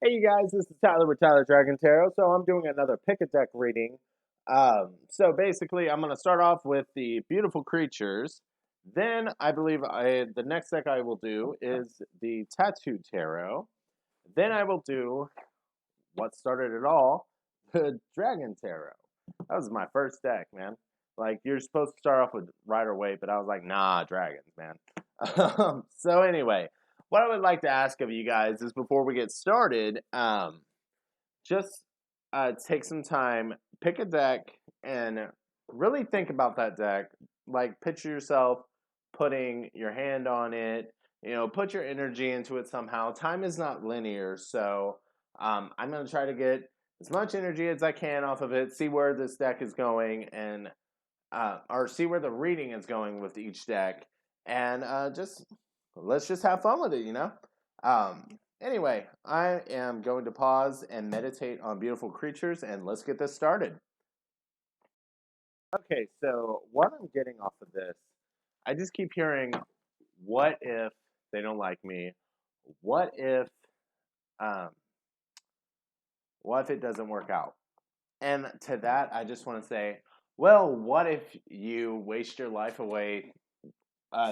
Hey, you guys, this is Tyler with Tyler Dragon Tarot. So I'm doing another pick a deck reading. So basically, I'm going to start off with the beautiful creatures. Then I believe the next deck I will do is the Tattoo Tarot. Then I will do what started it all, the Dragon Tarot. That was my first deck, man. Like, you're supposed to start off with Rider Waite, but I was like, nah, dragons, man. So anyway, what I would like to ask of you guys is before we get started, just take some time, pick a deck, and really think about that deck. Like, picture yourself putting your hand on it. Put your energy into it somehow. Time is not linear, so I'm going to try to get as much energy as I can off of it, see where this deck is going, and or see where the reading is going with each deck, and just let's just have fun with it. Um, anyway, I am going to pause and meditate on beautiful creatures, and let's get this started. Okay, so what I'm getting off of this, I just keep hearing, what if they don't like me? What if, um, what if it doesn't work out? And to that, I just want to say, well, what if you waste your life away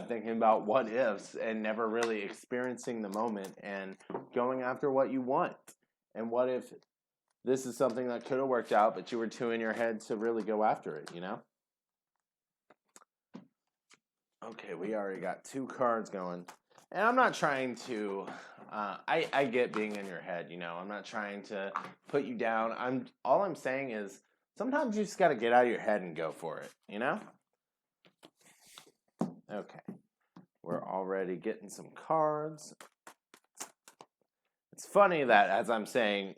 thinking about what ifs and never really experiencing the moment and going after what you want? And what if this is something that could have worked out, but you were too in your head to really go after it? Okay, we already got two cards going. And I'm not trying to, I get being in your head, I'm not trying to put you down. All I'm saying is sometimes you just got to get out of your head and go for it? Okay, we're already getting some cards. It's funny that as I'm saying,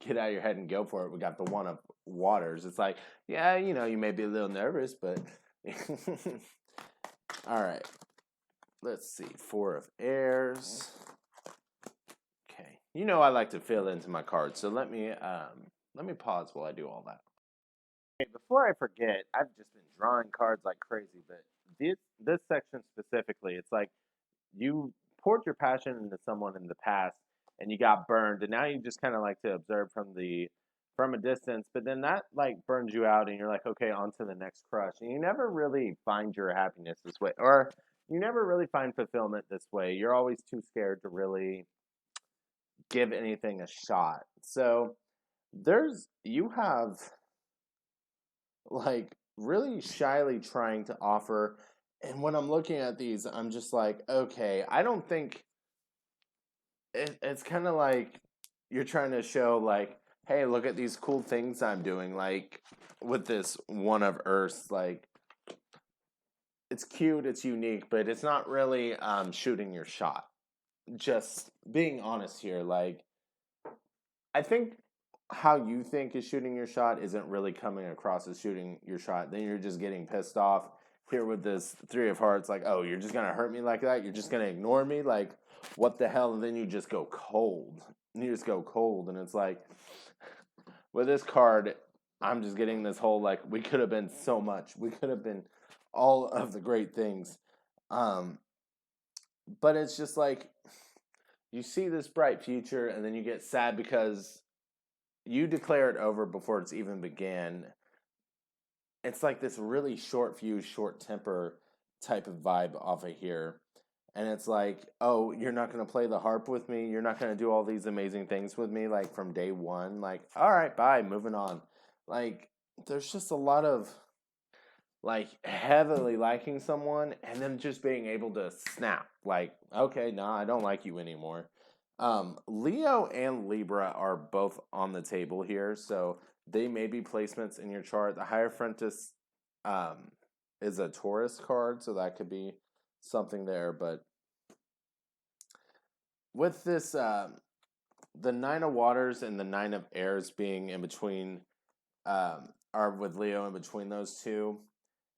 get out of your head and go for it, we got the one of waters. It's like, yeah, you may be a little nervous, but all right. Let's see, four of airs. Okay, I like to fill into my cards, so let me pause while I do all that. Okay, before I forget, I've just been drawing cards like crazy, but this section specifically, it's like you poured your passion into someone in the past and you got burned, and now you just kind of like to observe from a distance, but then that like burns you out and you're like, okay, on to the next crush, and you never really find your happiness this way, or you never really find fulfillment this way. You're always too scared to really give anything a shot. So you have like really shyly trying to offer, and when I'm looking at these, I'm just like, okay, I don't think it's kind of like you're trying to show like, hey, look at these cool things I'm doing, like with this one of earth, like it's cute, it's unique, but it's not really shooting your shot. Just being honest here, like I think how you think is shooting your shot isn't really coming across as shooting your shot. Then you're just getting pissed off here with this three of hearts, like, oh, you're just gonna hurt me like that? You're just gonna ignore me? Like, what the hell? And then you just go cold. And you just go cold, and it's like with this card, I'm just getting this whole like, we could have been so much. We could have been all of the great things. Um, but it's just like you see this bright future, and then you get sad because you declare it over before it's even began. It's like this really short fuse, short temper type of vibe off of here. And it's like, oh, you're not going to play the harp with me. You're not going to do all these amazing things with me, like from day one. Like, all right, bye, moving on. Like, there's just a lot of like heavily liking someone and then just being able to snap. Like, okay, nah, I don't like you anymore. Leo and Libra are both on the table here, so they may be placements in your chart. The Hierophantess is a Taurus card, so that could be something there. But with this, the Nine of Waters and the Nine of Airs being in between, are with Leo in between those two,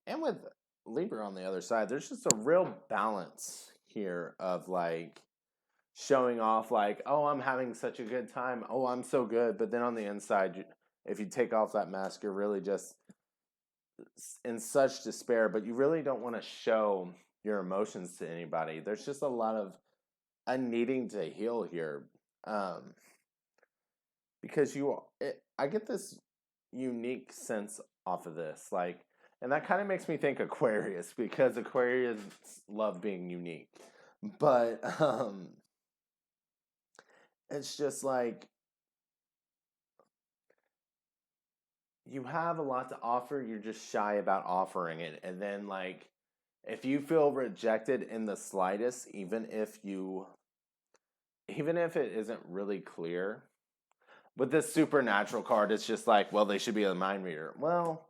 and with Libra on the other side, there's just a real balance here of like showing off like, oh, I'm having such a good time. Oh, I'm so good. But then on the inside, if you take off that mask, you're really just in such despair, but you really don't want to show your emotions to anybody. There's just a lot of needing to heal here. Um, because I get this unique sense off of this, like, and that kind of makes me think Aquarius because Aquarius love being unique, but it's just like you have a lot to offer, you're just shy about offering it, and then like if you feel rejected in the slightest, even if it isn't really clear. With this supernatural card, it's just like, well, they should be a mind reader. Well,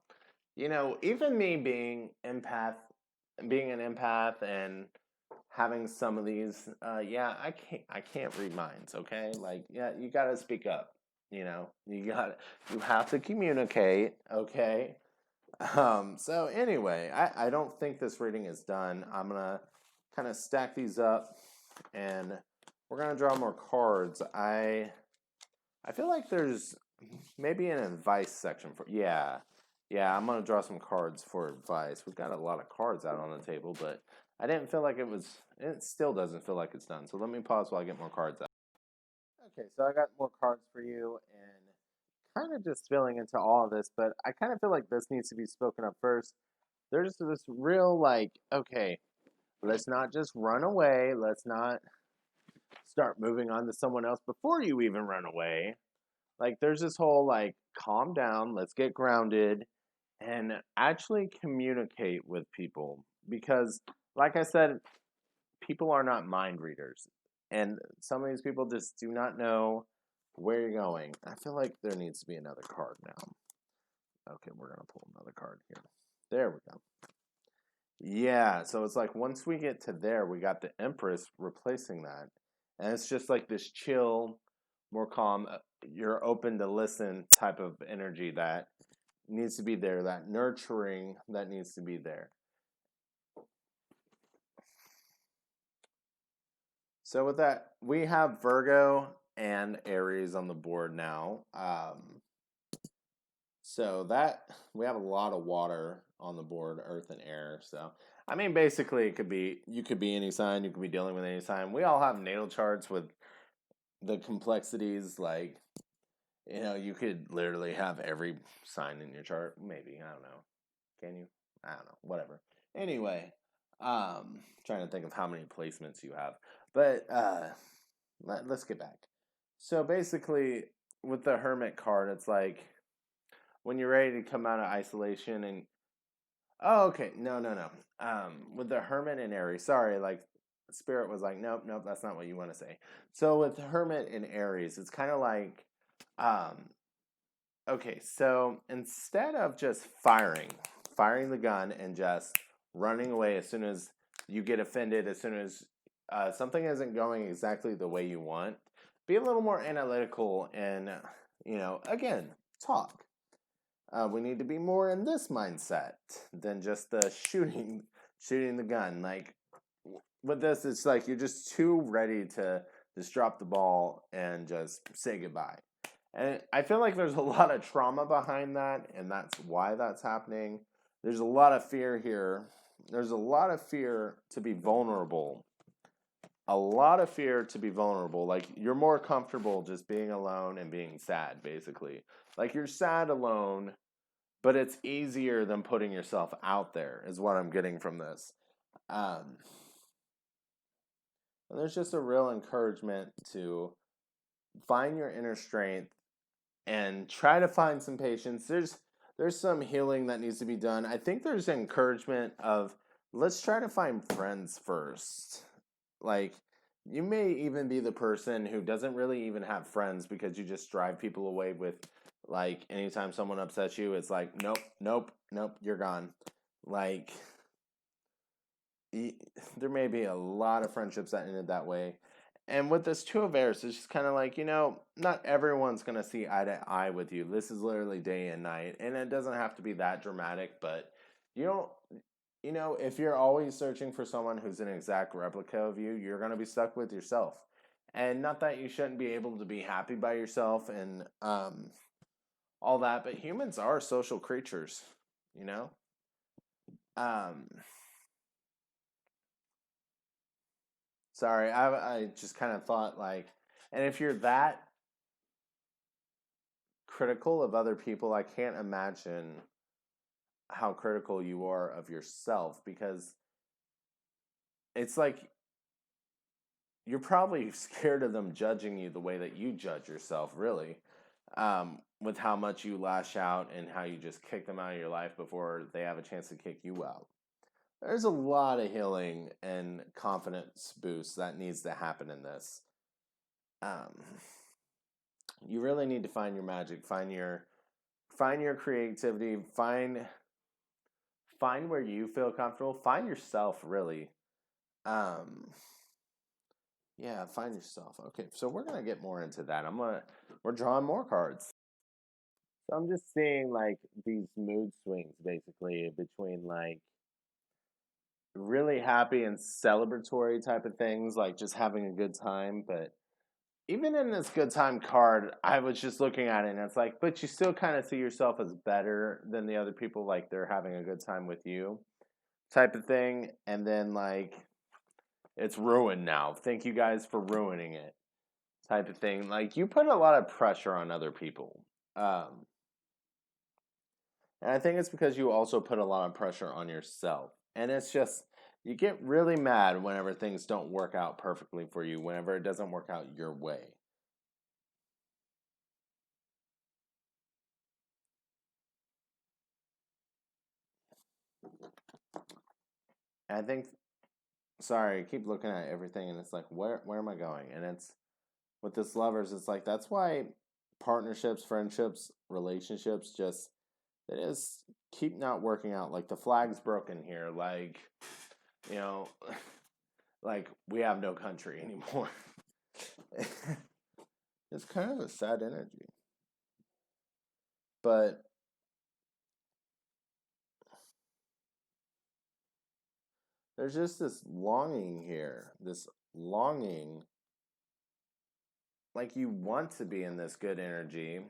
even me being an empath and having some of these, yeah, I can't read minds. Okay, like, yeah, you got to speak up. You have to communicate. Okay. So anyway, I don't think this reading is done. I'm gonna kind of stack these up, and we're gonna draw more cards. I feel like there's maybe an advice section for yeah. I'm gonna draw some cards for advice. We've got a lot of cards out on the table, but I didn't feel like it was. It still doesn't feel like it's done. So let me pause while I get more cards out. Okay, so I got more cards for you, and kind of just filling into all of this, but I kind of feel like this needs to be spoken up first. There's this real like, okay, let's not just run away. Let's not start moving on to someone else before you even run away. Like there's this whole like calm down, let's get grounded and actually communicate with people because like I said, people are not mind readers. And some of these people just do not know where you're going. I feel like there needs to be another card now. Okay, we're going to pull another card here. There we go. Yeah, so it's like once we get to there, we got the Empress replacing that. And it's just like this chill, more calm, you're open to listen type of energy that needs to be there, that nurturing that needs to be there. So with that, we have Virgo and Aries on the board now. So that we have a lot of water on the board, earth and air. So I mean, basically, you could be any sign, you could be dealing with any sign. We all have natal charts with the complexities. Like you could literally have every sign in your chart. Maybe I don't know. Can you? I don't know. Whatever. Anyway, trying to think of how many placements you have, but let's get back. So basically, with the Hermit card, it's like when you're ready to come out of isolation and oh, okay, no. With the Hermit and Aries, sorry, like Spirit was like, nope, that's not what you want to say. So with Hermit and Aries, it's kind of like, um, okay, so instead of just firing the gun and just running away as soon as you get offended, as soon as something isn't going exactly the way you want, be a little more analytical and, again, talk. We need to be more in this mindset than just the shooting the gun. Like with this, it's like you're just too ready to just drop the ball and just say goodbye. And I feel like there's a lot of trauma behind that, and that's why that's happening. There's a lot of fear here. There's a lot of fear to be vulnerable. A lot of fear to be vulnerable. Like you're more comfortable just being alone and being sad, basically. Like you're sad alone, but it's easier than putting yourself out there, is what I'm getting from this. Um, and there's just a real encouragement to find your inner strength and try to find some patience. There's some healing that needs to be done. I think there's encouragement of let's try to find friends first. Like you may even be the person who doesn't really even have friends because you just drive people away with like anytime someone upsets you, it's like nope, you're gone. Like there may be a lot of friendships that ended that way. And with this two of airs, it's just kind of like, not everyone's going to see eye to eye with you. This is literally day and night. And it doesn't have to be that dramatic, but you don't, if you're always searching for someone who's an exact replica of you, you're going to be stuck with yourself. And not that you shouldn't be able to be happy by yourself and all that, but humans are social creatures, you know? Um, Sorry, I just kind of thought like, and if you're that critical of other people, I can't imagine how critical you are of yourself, because it's like you're probably scared of them judging you the way that you judge yourself, really, with how much you lash out and how you just kick them out of your life before they have a chance to kick you out. There's a lot of healing and confidence boost that needs to happen in this. Um, you really need to find your magic, find your creativity, find where you feel comfortable, find yourself, really. Um, yeah, find yourself. Okay, so we're gonna get more into that. We're drawing more cards. So I'm just seeing like these mood swings basically between like really happy and celebratory type of things, like just having a good time. But even in this good time card, I was just looking at it and it's like, but you still kind of see yourself as better than the other people, like they're having a good time with you type of thing. And then like, it's ruined now. Thank you guys for ruining it type of thing. Like you put a lot of pressure on other people. Um, and I think it's because you also put a lot of pressure on yourself. And it's just, you get really mad whenever things don't work out perfectly for you, whenever it doesn't work out your way. And I think, sorry, I keep looking at everything and it's like, where am I going? And it's, with this lovers, it's like, that's why partnerships, friendships, relationships just, they just keep not working out. Like the flag's broken here. Like, you know, like we have no country anymore. It's kind of a sad energy. But there's just this longing here. This longing. Like you want to be in this good energy.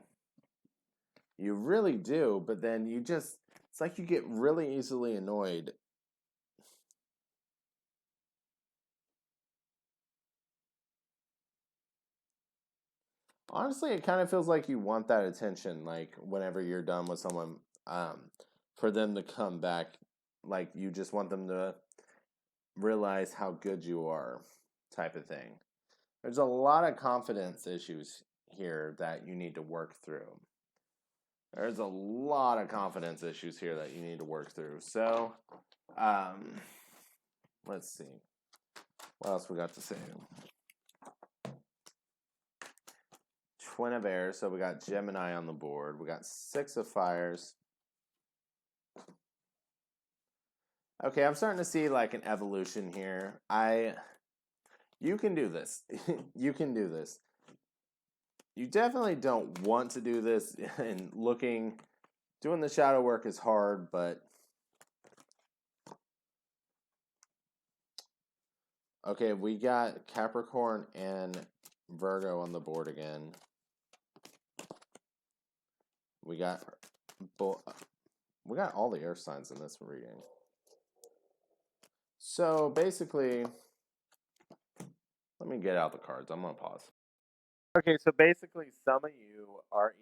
You really do. But then you just, it's like you get really easily annoyed. Honestly, it kind of feels like you want that attention. Like whenever you're done with someone, for them to come back. Like you just want them to realize how good you are, type of thing. There's a lot of confidence issues here that you need to work through. There's a lot of confidence issues here that you need to work through. So, um, let's see. What else we got to say? Twin of Air. So we got Gemini on the board. We got Six of Fires. Okay, I'm starting to see like an evolution here. You can do this. You can do this. You definitely don't want to do this, and doing the shadow work is hard, but okay, we got Capricorn and Virgo on the board again. We got all the air signs in this reading. So basically, let me get out the cards. I'm gonna pause. Okay, so basically, some of you are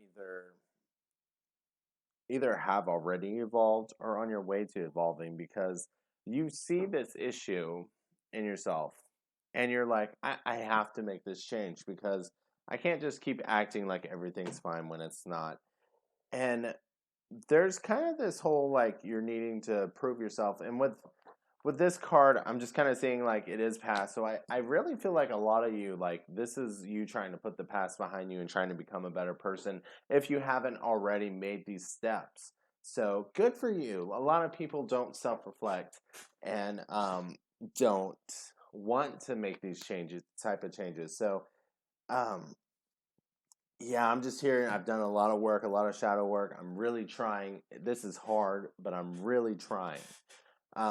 either have already evolved or on your way to evolving, because you see this issue in yourself and you're like, I have to make this change because I can't just keep acting like everything's fine when it's not. And there's kind of this whole like you're needing to prove yourself. And with this card, I'm just kind of seeing like it is past. So I really feel like a lot of you, like this is you trying to put the past behind you and trying to become a better person if you haven't already made these steps. So good for you. A lot of people don't self-reflect and don't want to make these type of changes. So um, yeah, I'm just hearing I've done a lot of work, a lot of shadow work. I'm really trying. This is hard, but I'm really trying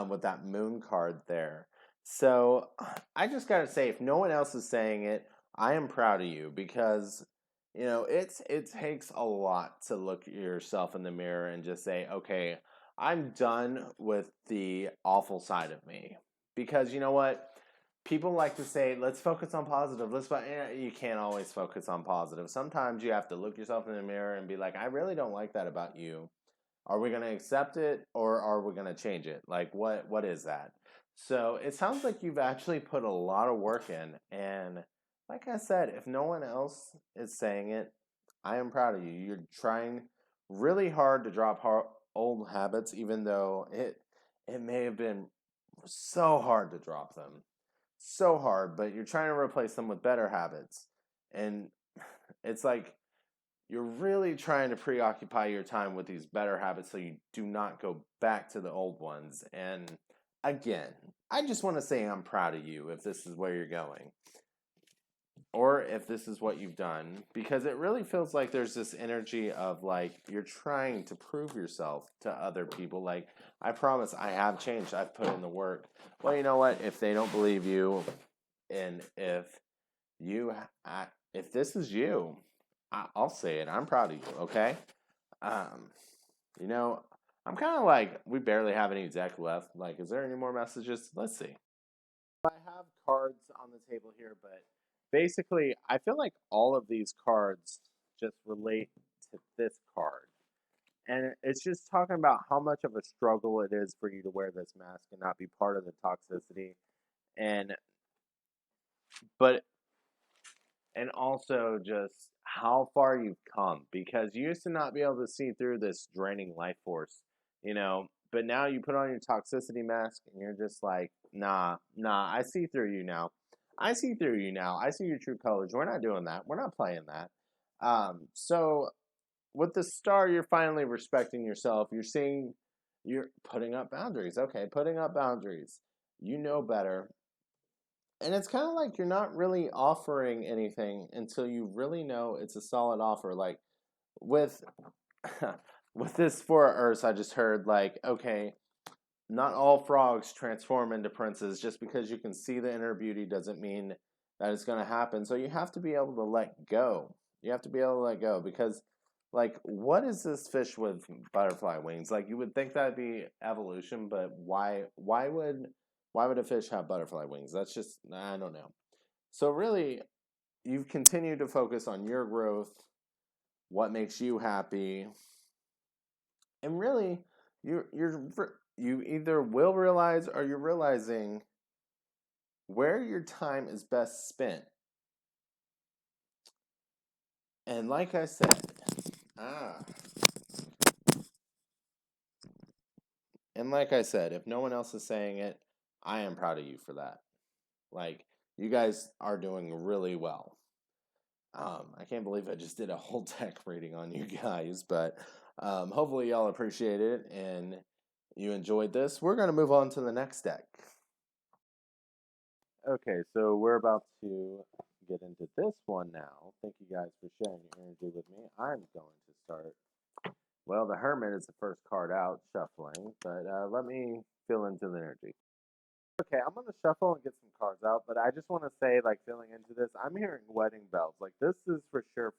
with that moon card there. So I just got to say, if no one else is saying it, I am proud of you, because it takes a lot to look at yourself in the mirror and just say, okay, I'm done with the awful side of me. Because you know what? people like to say, let's focus on positive. You can't always focus on positive. Sometimes you have to look yourself in the mirror and be like, I really don't like that about you. Are we going to accept it or are we going to change it? Like, what is that? So it sounds like you've actually put a lot of work in. And like I said, if no one else is saying it, I am proud of you. You're trying really hard to drop old habits, even though it may have been so hard to drop them. So hard, but you're trying to replace them with better habits. And it's like you're really trying to preoccupy your time with these better habits so you do not go back to the old ones. And again, I just want to say I'm proud of you if this is where you're going or if this is what you've done, because it really feels like there's this energy of like you're trying to prove yourself to other people. Like, I promise I have changed, I've put in the work. Well, you know what? If they don't believe you, and you, if this is you, I'll say it. I'm proud of you. Okay. Um, you know, I'm kind of like we barely have any deck left. Like, is there any more messages? Let's see. I have cards on the table here, but basically, I feel like all of these cards just relate to this card. And it's just talking about how much of a struggle it is for you to wear this mask and not be part of the toxicity. And, but, and also just how far you've come, because you used to not be able to see through this draining life force, but now you put on your toxicity mask and you're just like, nah, I see through you now. I see through you now. I see your true colors. We're not doing that. We're not playing that. So with the star, you're finally respecting yourself. You're seeing, you're putting up boundaries. Okay, putting up boundaries. You know better. And it's kind of like you're not really offering anything until you really know it's a solid offer. Like with with this four Earths, I just heard like, okay, not all frogs transform into princes. Just because you can see the inner beauty doesn't mean that it's going to happen. So you have to be able to let go. You have to be able to let go because, like, what is this fish with butterfly wings? Like, you would think that'd be evolution, but why? Why would a fish have butterfly wings? That's just, I don't know. So really, you've continued to focus on your growth, what makes you happy, and really, you either will realize or you're realizing where your time is best spent. And like I said, ah, and like I said, if no one else is saying it, I am proud of you for that. Like, you guys are doing really well. I can't believe I just did a whole deck reading on you guys, but hopefully y'all appreciate it and you enjoyed this. We're going to move on to the next deck. Okay, so we're about to get into this one now. Thank you guys for sharing your energy with me. I'm going to start. Well, the Hermit is the first card out, shuffling, but let me fill into the energy. Okay, I'm gonna shuffle and get some cards out, but I just want to say, like, filling into this, I'm hearing wedding bells. Like, this is for sure,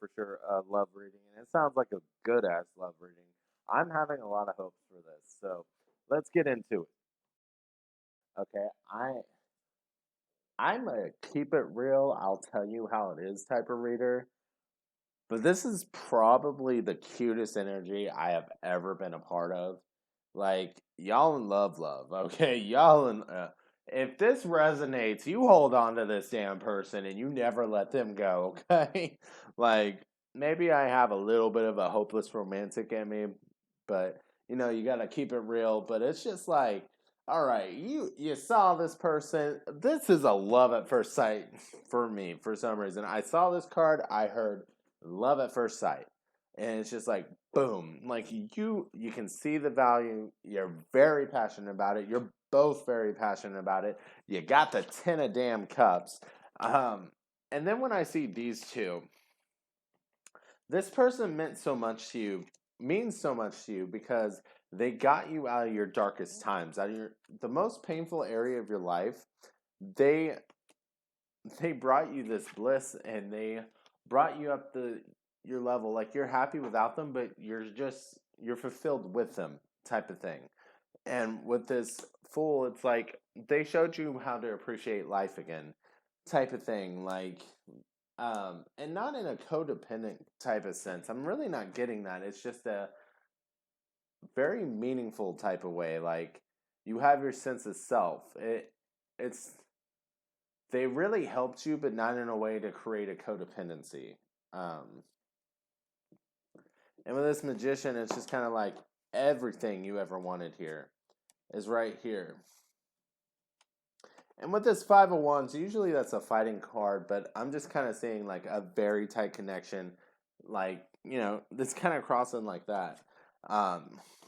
a love reading, and it sounds like a good ass love reading. I'm having a lot of hopes for this, so let's get into it. Okay, I'm a keep it real, I'll tell you how it is type of reader, but this is probably the cutest energy I have ever been a part of. Like, y'all in love, okay? Y'all in. If this resonates, you hold on to this damn person and you never let them go, okay? Like, maybe I have a little bit of a hopeless romantic in me, but you gotta keep it real. But it's just like, all right, you saw this person. This is a love at first sight for me for some reason. I saw this card, I heard love at first sight. And it's just like boom, like you can see the value. You're very passionate about it. You're both very passionate about it. You got the 10 of damn cups. Um, and then when I see these two, this person means so much to you because they got you out of your darkest times, out of the most painful area of your life. They they brought you this bliss and they brought you up your level. Like, you're happy without them, but you're fulfilled with them type of thing. And with this Fool, it's like they showed you how to appreciate life again, type of thing. Like, and not in a codependent type of sense. I'm really not getting that. It's just a very meaningful type of way. Like, you have your sense of self. It's they really helped you, but not in a way to create a codependency. Um, and with this Magician, it's just kind of like everything you ever wanted here is right here. And with this Five of Wands, usually that's a fighting card, but I'm just kind of seeing like a very tight connection, like, this kind of crossing like that,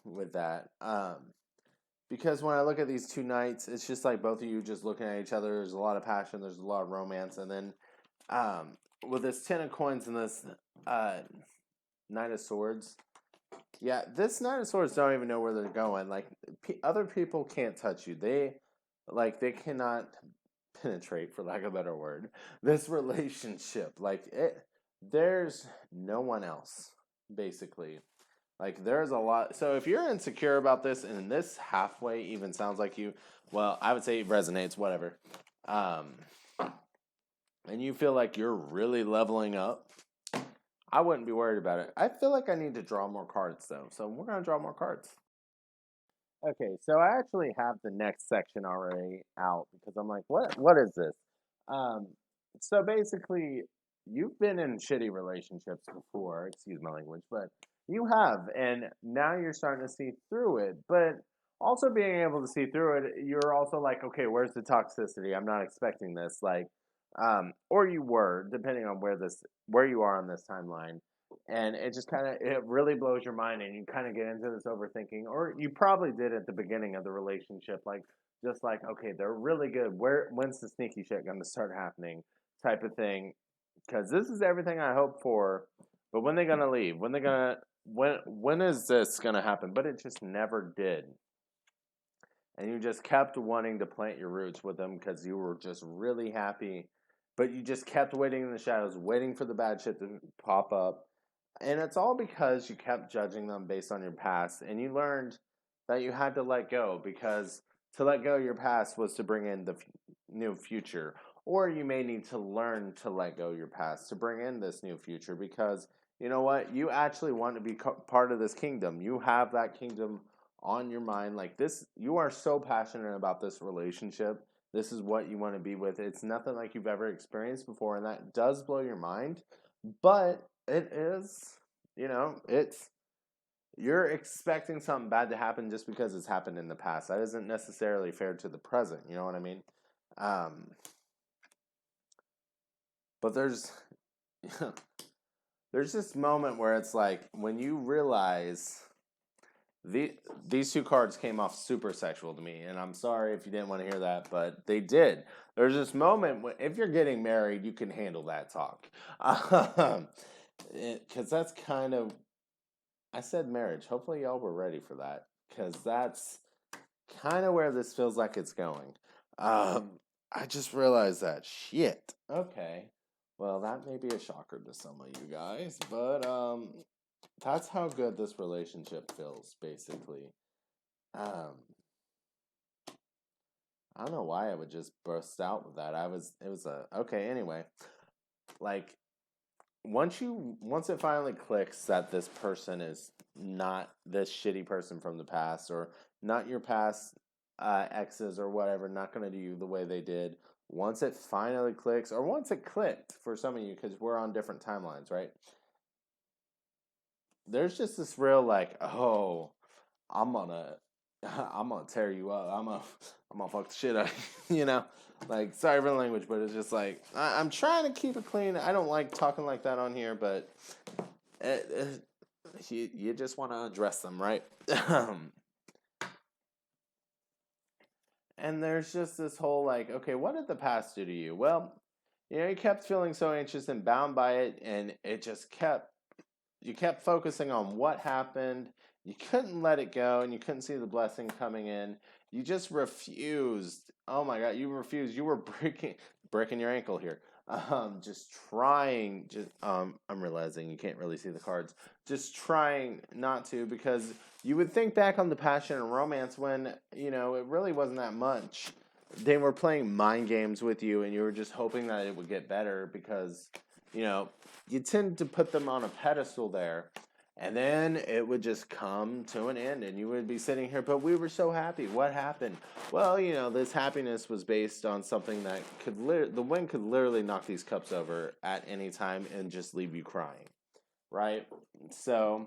with that. Because when I look at these two knights, it's just like both of you just looking at each other. There's a lot of passion, there's a lot of romance, and then with this Ten of Coins and this Knight of Swords, yeah, this Knight of Swords don't even know where they're going. Like, other people can't touch you. They cannot penetrate, for lack of a better word, this relationship. Like, there's no one else, basically. Like, there's a lot. So if you're insecure about this, and this halfway even sounds like you, well, I would say it resonates, whatever. And you feel like you're really leveling up, I wouldn't be worried about it. I feel like I need to draw more cards, though. So we're going to draw more cards. Okay, so I actually have the next section already out because I'm like, what is this? Um, so basically, you've been in shitty relationships before, excuse my language, but you have, and now you're starting to see through it. But also being able to see through it, you're also like, okay, where's the toxicity? I'm not expecting this, like, or you were, depending on where you are on this timeline. And it just it really blows your mind, and you kind of get into this overthinking, or you probably did at the beginning of the relationship, like, just like, okay, they're really good, when's the sneaky shit going to start happening, type of thing, because this is everything I hope for, but when they going to leave, when is this going to happen? But it just never did, and you just kept wanting to plant your roots with them because you were just really happy, but you just kept waiting in the shadows, waiting for the bad shit to pop up. And it's all because you kept judging them based on your past, and you learned that you had to let go, because to let go of your past was to bring in the new future. Or you may need to learn to let go of your past to bring in this new future, because you know what? You actually want to be part of this kingdom. You have that kingdom on your mind. Like this, you are so passionate about this relationship. This is what you want to be with. It's nothing like you've ever experienced before, and that does blow your mind. But it is, it's you're expecting something bad to happen just because it's happened in the past. That isn't necessarily fair to the present. You know what I mean? Um, but there's this moment where it's like when you realize these two cards came off super sexual to me, and I'm sorry if you didn't want to hear that, but they did. There's this moment when, if you're getting married, you can handle that talk, because that's kind of, I said marriage. Hopefully, y'all were ready for that, because that's kind of where this feels like it's going. I just realized that shit. Okay, well, that may be a shocker to some of you guys, but that's how good this relationship feels, basically. Um, I don't know why I would just burst out with that. It was okay, anyway. Like, once it finally clicks that this person is not this shitty person from the past, or not your past exes or whatever, not going to do you the way they did. Once it finally clicks, or once it clicked for some of you, because we're on different timelines, right? There's just this real like, oh, I'm gonna I'm gonna tear you up. I'm gonna fuck the shit out of you, Like, sorry for the language, but it's just like, I'm trying to keep it clean. I don't like talking like that on here, but you just want to address them, right? And there's just this whole like, okay, what did the past do to you? Well, you kept feeling so anxious and bound by it, and it just you kept focusing on what happened. You couldn't let it go, and you couldn't see the blessing coming in. You just refused. Oh my God, you refused. You were breaking your ankle here. just trying, I'm realizing you can't really see the cards, just trying not to, because you would think back on the passion and romance when, it really wasn't that much. They were playing mind games with you, and you were just hoping that it would get better because, you know, you tend to put them on a pedestal there. And then it would just come to an end, and you would be sitting here, but we were so happy. What happened? Well, this happiness was based on something that the wind could literally knock these cups over at any time and just leave you crying, right? So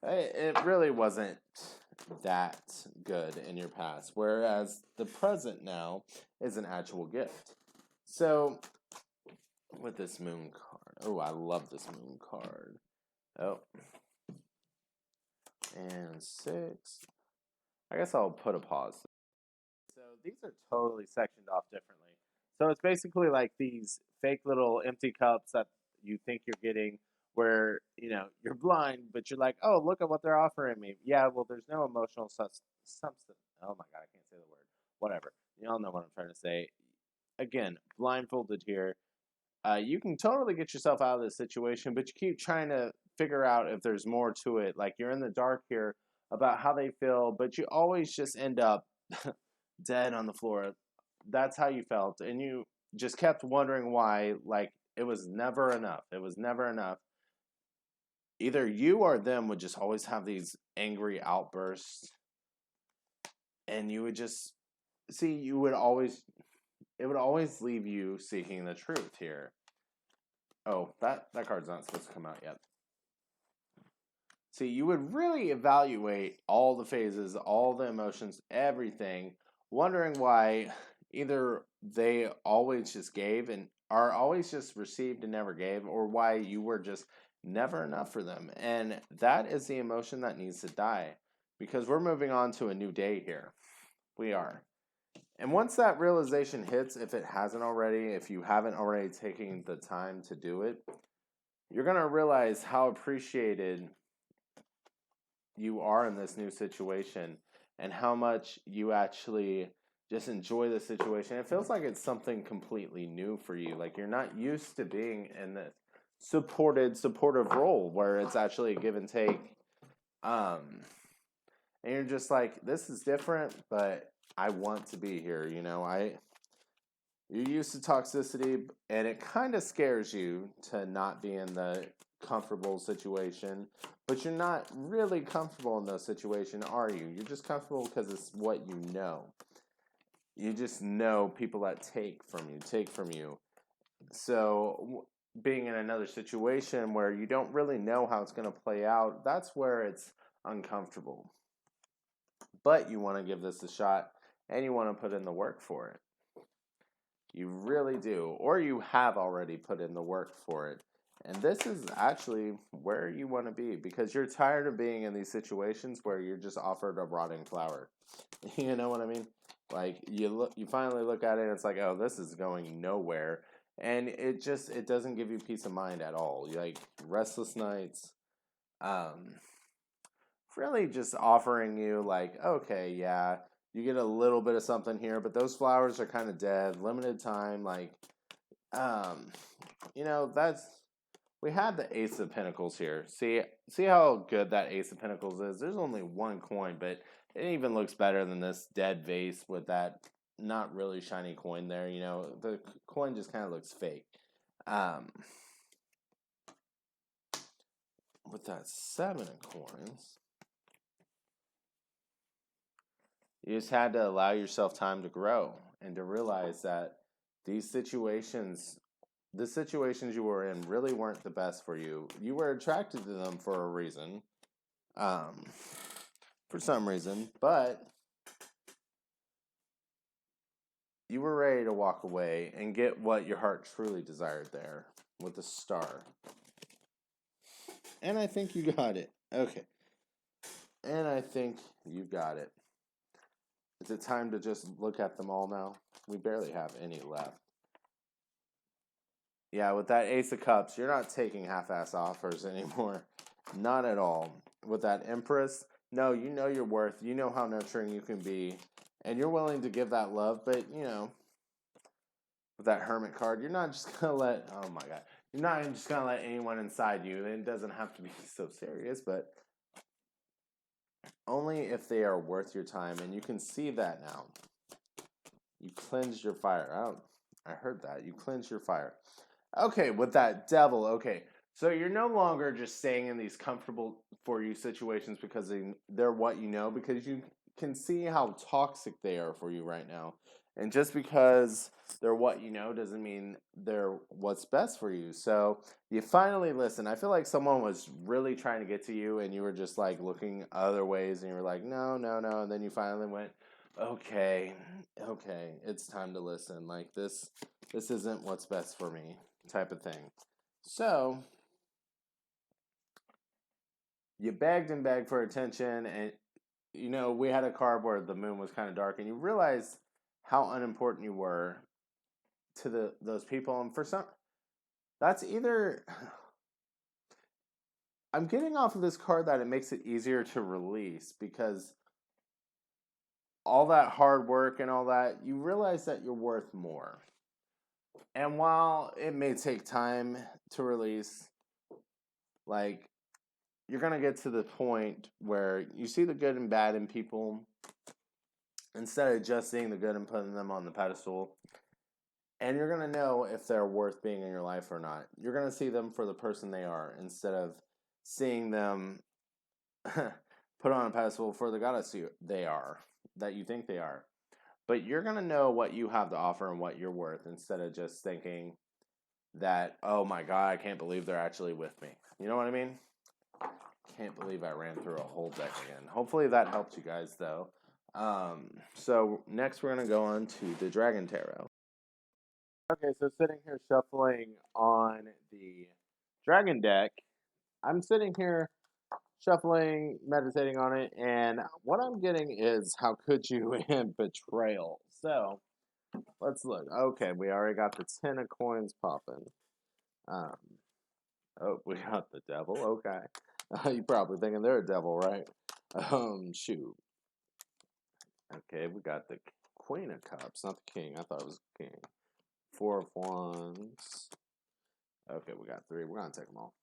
it really wasn't that good in your past, whereas the present now is an actual gift. So with this moon card, oh, I love this moon card. Oh, and 6. I guess I'll put a pause. So these are totally sectioned off differently. So it's basically like these fake little empty cups that you think you're getting where, you're blind, but you're like, oh, look at what they're offering me. Yeah, well, there's no emotional substance. Oh my God, I can't say the word. Whatever. You all know what I'm trying to say. Again, blindfolded here. You can totally get yourself out of this situation, but you keep trying to figure out if there's more to it. Like you're in the dark here about how they feel, but you always just end up dead on the floor. That's how you felt, and you just kept wondering why. Like it was never enough. It was never enough. Either you or them would just always have these angry outbursts, and you would just see. It would always leave you seeking the truth here. Oh, that card's not supposed to come out yet. See, you would really evaluate all the phases, all the emotions, everything, wondering why either they always just gave and are always just received and never gave, or why you were just never enough for them. And that is the emotion that needs to die because we're moving on to a new day here. We are. And once that realization hits, if it hasn't already, if you haven't already taken the time to do it, you're going to realize how appreciated you are in this new situation and how much you actually just enjoy the situation. It feels like it's something completely new for you. Like you're not used to being in this supportive role where it's actually a give and take. And you're just like, this is different, but I want to be here. You're used to toxicity, and it kind of scares you to not be in the comfortable situation, but you're not really comfortable in those situations, are you? You're just comfortable because it's what you know. You just know people that take from you. So being in another situation where you don't really know how it's going to play out, that's where it's uncomfortable. But you want to give this a shot, and you want to put in the work for it. You really do. Or you have already put in the work for it. And this is actually where you want to be because you're tired of being in these situations where you're just offered a rotting flower. You know what I mean? Like you finally look at it and it's like, oh, this is going nowhere. And it doesn't give you peace of mind at all. You like restless nights. Really just offering you like, okay, yeah, you get a little bit of something here, but those flowers are kind of dead, limited time, like, that's, we had the Ace of Pentacles here. See how good that Ace of Pentacles is? There's only one coin, but it even looks better than this dead vase with that not really shiny coin there, the coin just kind of looks fake. With that 7 of coins, you just had to allow yourself time to grow and to realize that the situations you were in really weren't the best for you. You were attracted to them for a reason, for some reason, but you were ready to walk away and get what your heart truly desired there with the star. And I think you got it. Okay. And I think you got it. Is it time to just look at them all now? We barely have any left. Yeah, with that Ace of Cups, you're not taking half-ass offers anymore. Not at all. With that Empress, no, you know your worth. You know how nurturing you can be. And you're willing to give that love, but, with that Hermit card, you're not just going to let, oh my God, you're not just going to let anyone inside you. It doesn't have to be so serious, but only if they are worth your time. And you can see that now. You cleansed your fire. I heard that. You cleansed your fire. Okay, with that Devil, okay. So you're no longer just staying in these comfortable for you situations because they're what you know, because you can see how toxic they are for you right now. And just because they're what you know doesn't mean they're what's best for you. So you finally listen. I feel like someone was really trying to get to you and you were just like looking other ways and you were like, no, no, no. And then you finally went, okay, it's time to listen. Like this isn't what's best for me, type of thing. So you begged and begged for attention, and we had a card where the moon was kind of dark, and you realized how unimportant you were to those people. And for some, that's either I'm getting off of this card that it makes it easier to release because all that hard work and all that, you realize that you're worth more. And while it may take time to release, like, you're going to get to the point where you see the good and bad in people instead of just seeing the good and putting them on the pedestal. And you're going to know if they're worth being in your life or not. You're going to see them for the person they are instead of seeing them put on a pedestal for the goddess they are, that you think they are. But you're going to know what you have to offer and what you're worth instead of just thinking that, oh my God, I can't believe they're actually with me. You know what I mean? Can't believe I ran through a whole deck again. Hopefully that helped you guys, though. So next we're going to go on to the Dragon Tarot. Okay, so sitting here shuffling on the Dragon deck, I'm sitting here shuffling, meditating on it, and what I'm getting is how could you and betrayal. So let's look. Okay, we already got the 10 of coins popping. Oh, we got the Devil. Okay. You're probably thinking they're a devil, right? Shoot. Okay, we got the Queen of Cups, not the King. I thought it was the King. 4 of Wands. Okay, we got 3. We're going to take them all.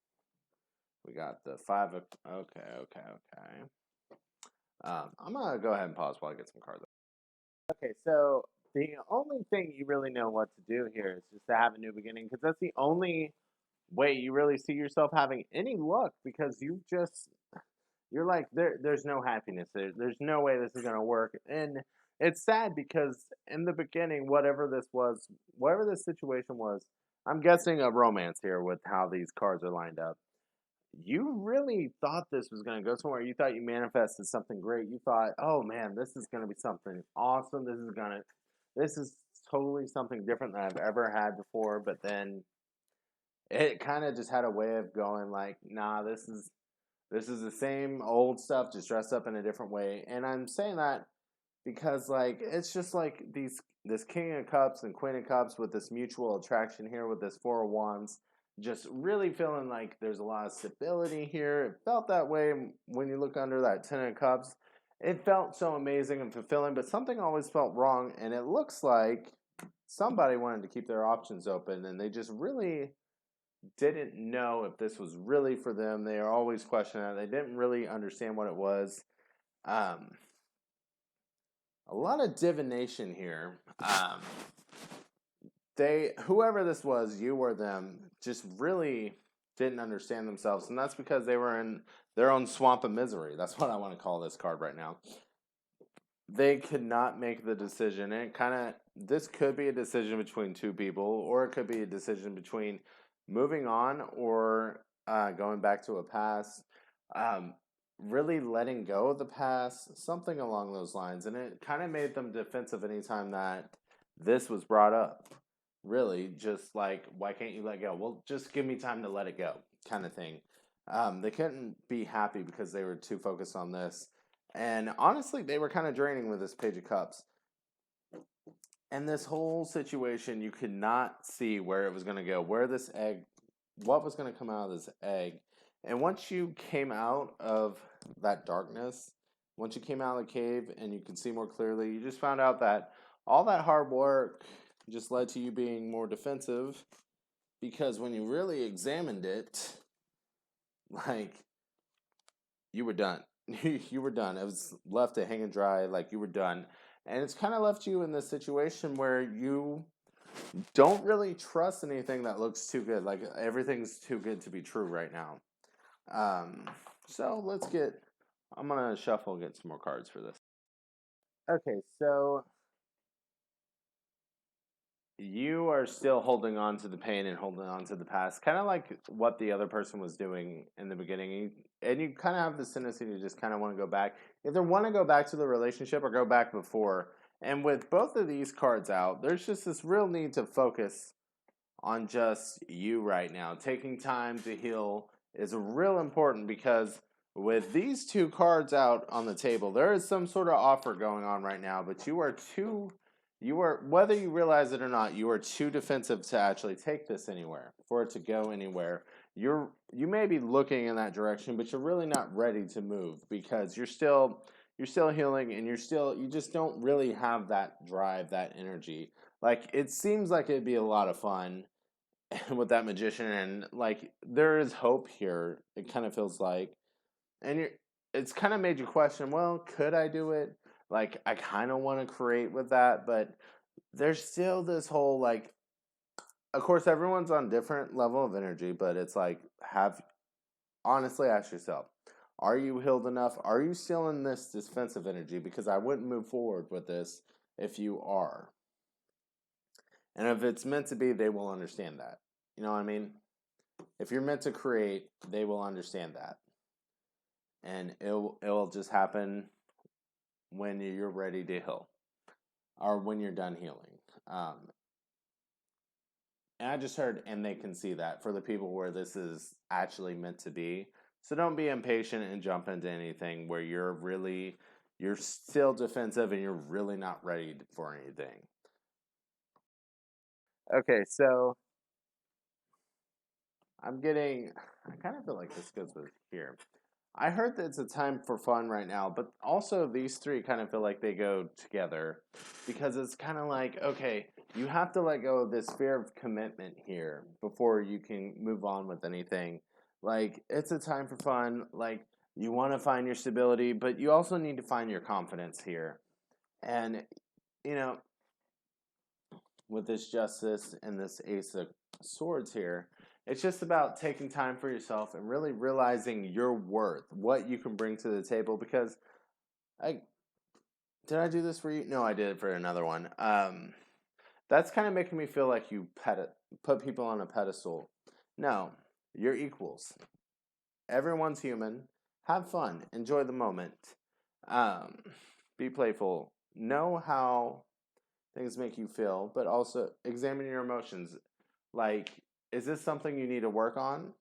We got the 5 of... Okay. I'm going to go ahead and pause while I get some cards. Okay, so the only thing you really know what to do here is just to have a new beginning, because that's the only way you really see yourself having any luck, because you're like, there's no happiness there. There's no way this is going to work. And it's sad because in the beginning, whatever this situation was, I'm guessing a romance here with how these cards are lined up. You really thought this was going to go somewhere. You thought you manifested something great. You thought, oh man, this is going to be something awesome. This is totally something different than I've ever had before. But then it kind of just had a way of going like, nah, this is the same old stuff, just dressed up in a different way. And I'm saying that because, like, it's just like this King of Cups and Queen of Cups with this mutual attraction here with this 4 of Wands, just really feeling like there's a lot of stability here. It felt that way when you look under that 10 of Cups. It felt so amazing and fulfilling, but something always felt wrong. And it looks like somebody wanted to keep their options open, and they just really didn't know if this was really for them. They are always questioning it. They didn't really understand what it was. A lot of divination here. Whoever this was, you or them, just really didn't understand themselves, and that's because they were in their own swamp of misery. That's what I want to call this card right now. They could not make the decision, and this could be a decision between two people, or it could be a decision between moving on or going back to a past, really letting go of the past, something along those lines. And it kind of made them defensive anytime that this was brought up. Really, just like, why can't you let go? Well, just give me time to let it go, kind of thing. They couldn't be happy because they were too focused on this. And honestly, they were kind of draining with this Page of Cups. And this whole situation, you could not see where it was going to go, what was going to come out of this egg. And once you came out of that darkness, once you came out of the cave and you could see more clearly, you just found out that all that hard work, just led to you being more defensive, because when you really examined it, like, you were done. You were done. It was left to hang and dry, like you were done. And it's kind of left you in this situation where you don't really trust anything that looks too good. Like everything's too good to be true right now. Um, so I'm going to shuffle and get some more cards for this. Okay, so you are still holding on to the pain and holding on to the past, kind of like what the other person was doing in the beginning. And you kind of have this tendency to just kind of want to go back. Either want to go back to the relationship or go back before. And with both of these cards out, there's just this real need to focus on just you right now. Taking time to heal is real important, because with these two cards out on the table, there is some sort of offer going on right now, but you are, whether you realize it or not, you are too defensive to actually take this anywhere, for it to go anywhere. You may be looking in that direction, but you're really not ready to move, because you're still healing, and you just don't really have that drive, that energy. Like, it seems like it'd be a lot of fun with that magician, and like there is hope here. It kind of feels like, and it's kind of made you question, well, could I do it? Like, I kind of want to create with that, but there's still this whole, like, of course everyone's on different level of energy, but it's like, have honestly ask yourself, are you healed enough? Are you still in this defensive energy? Because I wouldn't move forward with this if you are. And if it's meant to be, they will understand that. You know what I mean? If you're meant to create, they will understand that. And it'll just happen when you're ready to heal, or when you're done healing. And I just heard, and they can see that for the people where this is actually meant to be. So don't be impatient and jump into anything where you're still defensive and you're really not ready for anything. Okay, so I kind of feel like this goes with here. I heard that it's a time for fun right now, but also these three kind of feel like they go together, because it's kind of like, okay, you have to let go of this fear of commitment here before you can move on with anything. Like, it's a time for fun. Like, you want to find your stability, but you also need to find your confidence here. And, you know, with this justice and this ace of swords here, it's just about taking time for yourself and really realizing your worth, what you can bring to the table. Because I did I do this for you? No, I did it for another one. That's kind of making me feel like you put people on a pedestal. No, you're equals. Everyone's human. Have fun. Enjoy the moment. Um, be playful. Know how things make you feel, but also examine your emotions. Like, is this something you need to work on?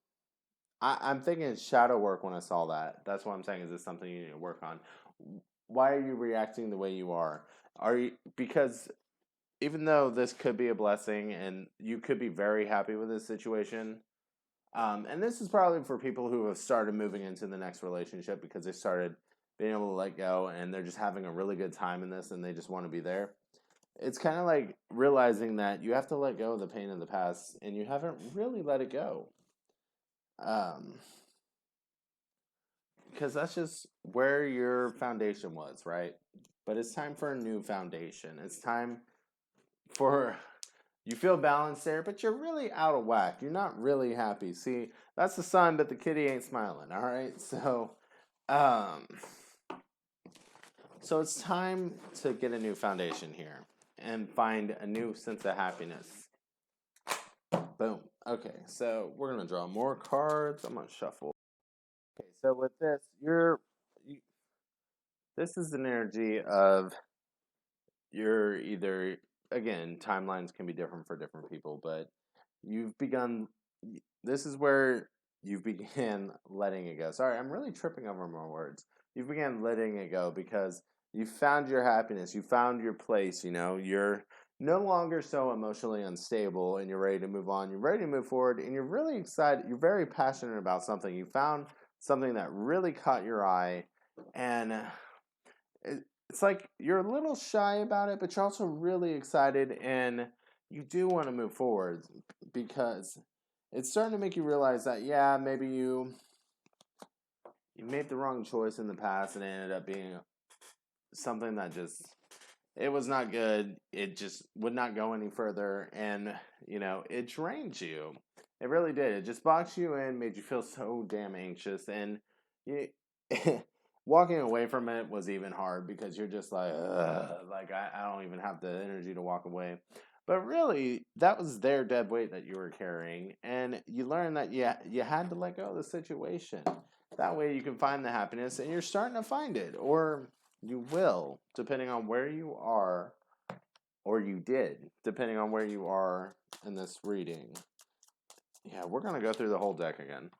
I'm thinking shadow work when I saw that. That's what I'm saying. Is this something you need to work on? Why are you reacting the way you are? Are you, because even though this could be a blessing and you could be very happy with this situation, and this is probably for people who have started moving into the next relationship because they started being able to let go and they're just having a really good time in this and they just want to be there. It's kind of like realizing that you have to let go of the pain of the past and you haven't really let it go. Because that's just where your foundation was, right? But it's time for a new foundation. It's time for, you feel balanced there, but you're really out of whack. You're not really happy. See, that's the sign that the kitty ain't smiling. All right, um, so it's time to get a new foundation here and find a new sense of happiness. Boom. Okay, so we're gonna draw more cards. I'm gonna shuffle. Okay, so with this, this is an energy of, you're either, again, timelines can be different for different people, but you've begun, this is where you began letting it go. Sorry, I'm really tripping over my words. You began letting it go because you found your happiness, you found your place, you're no longer so emotionally unstable and you're ready to move on, you're ready to move forward, and you're really excited, you're very passionate about something. You found something that really caught your eye, and it's like you're a little shy about it, but you're also really excited, and you do want to move forward because it's starting to make you realize that, yeah, maybe you made the wrong choice in the past and it ended up being something that just it was not good. It just would not go any further, and it drained you. It really did. It just boxed you in, made you feel so damn anxious, and you, walking away from it was even hard because you're just like, ugh, like I don't even have the energy to walk away. But really, that was their dead weight that you were carrying, and you learned that you had to let go of the situation. That way, you can find the happiness, and you're starting to find it, or you will, depending on where you are, or you did, depending on where you are in this reading. Yeah, we're going to go through the whole deck again.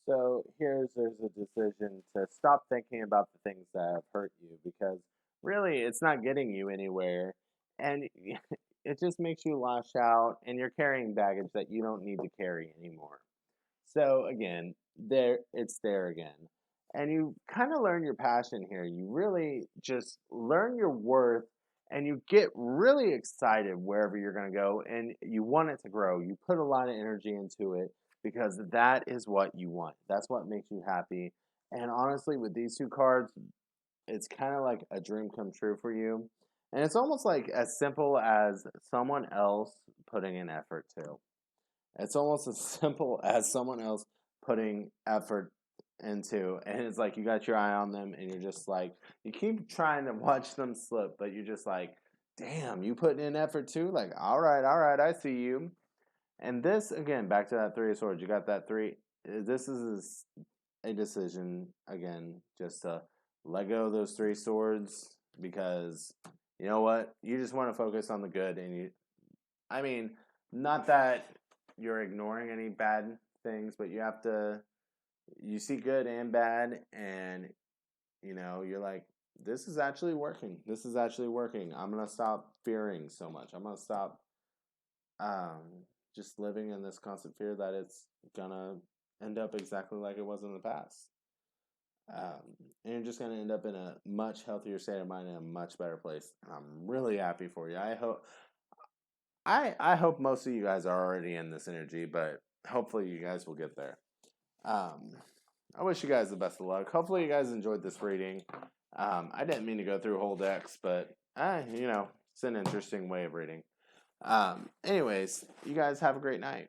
So there's a decision to stop thinking about the things that have hurt you because really it's not getting you anywhere, and it just makes you lash out, and you're carrying baggage that you don't need to carry anymore. So again, it's there again. And you kind of learn your passion here. You really just learn your worth and you get really excited wherever you're going to go and you want it to grow. You put a lot of energy into it because that is what you want. That's what makes you happy. And honestly, with these two cards, it's kind of like a dream come true for you. And it's almost like as simple as someone else putting in effort too. It's almost as simple as someone else putting effort into, and it's like you got your eye on them, and you're just like, you keep trying to watch them slip, but you're just like, damn, you putting in effort too? Like, all right, I see you. And this, again, back to that Three of Swords, you got that three. This is a decision, again, just to let go of those three swords because you know what? You just want to focus on the good, and I mean, not that you're ignoring any bad things, but you see good and bad, and you're like, this is actually working. This is actually working. I'm gonna stop fearing so much. I'm gonna stop um, just living in this constant fear that it's gonna end up exactly like it was in the past. And you're just gonna end up in a much healthier state of mind and a much better place. And I'm really happy for you. I hope most of you guys are already in this energy, but hopefully you guys will get there. Um, I wish you guys the best of luck. Hopefully you guys enjoyed this reading. I didn't mean to go through whole decks, but it's an interesting way of reading. Anyways, you guys have a great night.